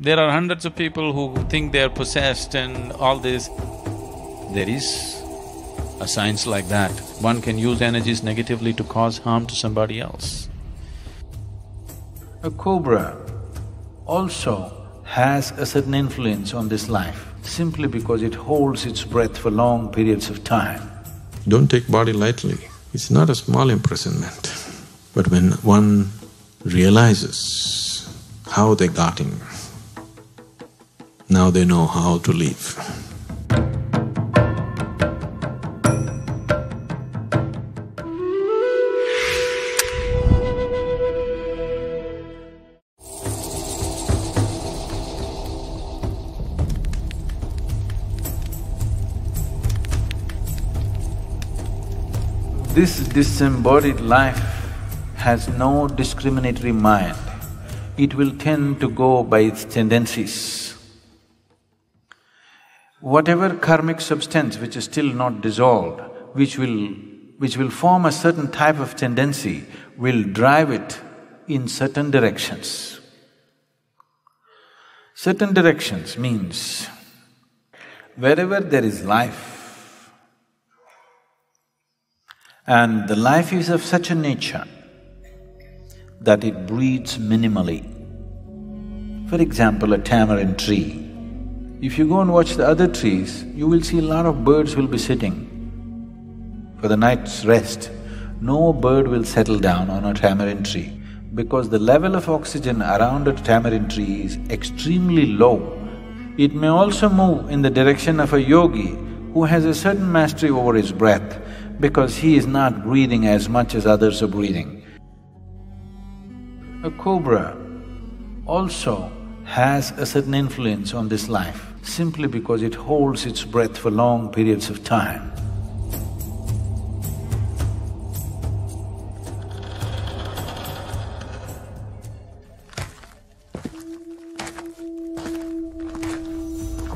There are hundreds of people who think they are possessed and all this. There is a science like that. One can use energies negatively to cause harm to somebody else. A cobra also has a certain influence on this life simply because it holds its breath for long periods of time. Don't take body lightly. It's not a small imprisonment. But when one realizes how they got in, now they know how to live. This disembodied life has no discriminatory mind. It will tend to go by its tendencies. Whatever karmic substance which is still not dissolved, which will form a certain type of tendency, will drive it in certain directions. Certain directions means wherever there is life, and the life is of such a nature that it breeds minimally. For example, a tamarind tree. If you go and watch the other trees, you will see a lot of birds will be sitting for the night's rest. No bird will settle down on a tamarind tree because the level of oxygen around a tamarind tree is extremely low. It may also move in the direction of a yogi who has a certain mastery over his breath because he is not breathing as much as others are breathing. A cobra also has a certain influence on this life simply because it holds its breath for long periods of time.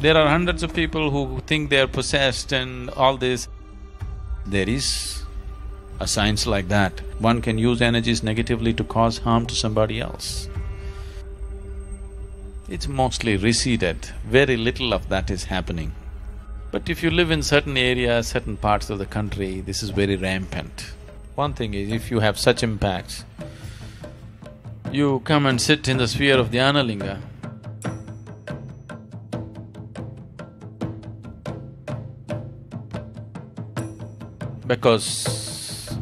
There are hundreds of people who think they are possessed and all this. There is a science like that. One can use energies negatively to cause harm to somebody else. It's mostly receded, very little of that is happening. But if you live in certain areas, certain parts of the country, this is very rampant. One thing is, if you have such impacts, you come and sit in the sphere of Dhyanalinga, because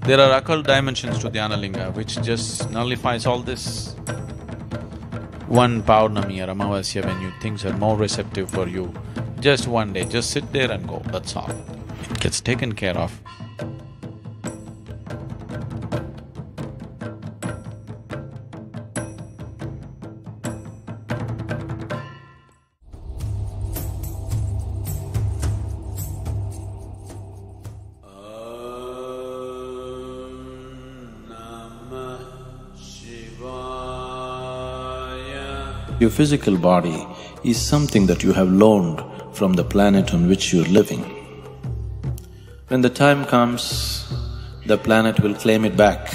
there are occult dimensions to Dhyanalinga which just nullifies all this. One Paurnami or Amavasya when things are more receptive for you, just one day, just sit there and go, that's all. It gets taken care of. Your physical body is something that you have loaned from the planet on which you're living. When the time comes, the planet will claim it back.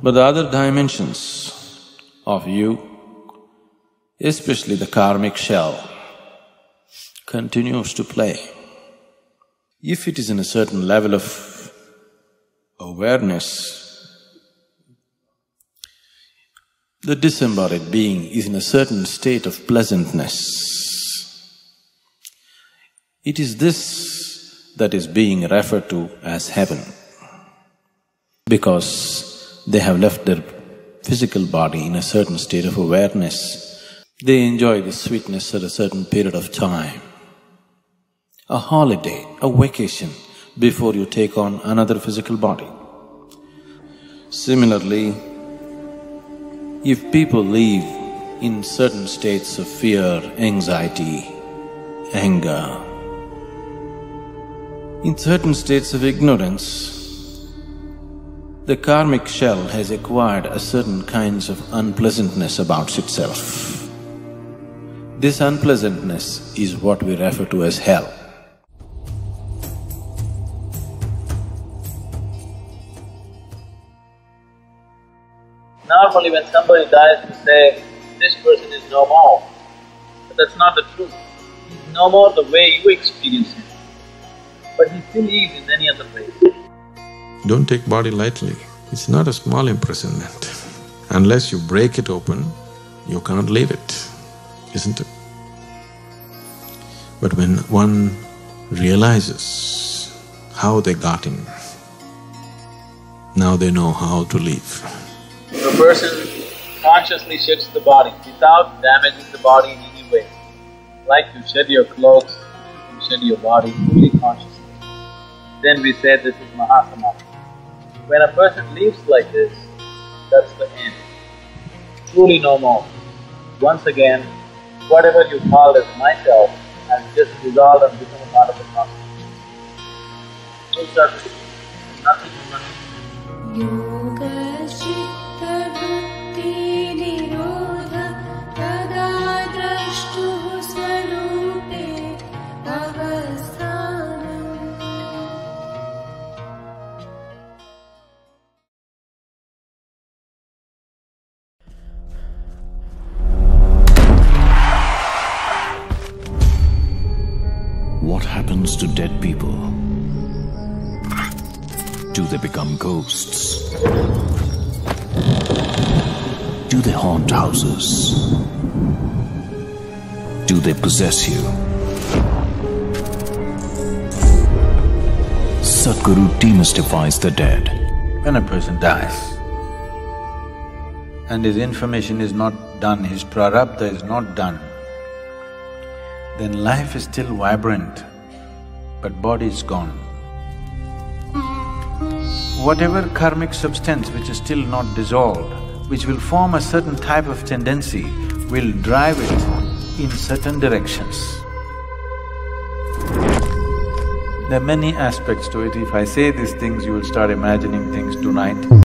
But the other dimensions of you, especially the karmic shell, continues to play. If it is in a certain level of awareness, the disembodied being is in a certain state of pleasantness. It is this that is being referred to as heaven, because they have left their physical body in a certain state of awareness. They enjoy the sweetness at a certain period of time. A holiday, a vacation, before you take on another physical body. Similarly, if people live in certain states of fear, anxiety, anger, in certain states of ignorance, the karmic shell has acquired a certain kinds of unpleasantness about itself. This unpleasantness is what we refer to as hell. Normally when somebody dies, we say, this person is no more. But that's not the truth. He's no more the way you experience him, but he still is in many other ways. Don't take body lightly. It's not a small imprisonment. Unless you break it open, you can't leave it, isn't it? But when one realizes how they got in, now they know how to leave. If a person consciously sheds the body without damaging the body in any way, like you shed your clothes, you shed your body fully consciously, then we say this is Mahasamadhi. When a person lives like this, that's the end. Truly no more. Once again, whatever you called as myself has just dissolved and become a part of the cosmos. Full circle. Nothing is nothing. What happens to dead people? Do they become ghosts? Do they haunt houses? Do they possess you? Sadhguru demystifies the dead. When a person dies and his information is not done, his prarabdha is not done, then life is still vibrant, but body is gone. Whatever karmic substance which is still not dissolved, which will form a certain type of tendency, will drive it in certain directions. There are many aspects to it. If I say these things, you will start imagining things tonight.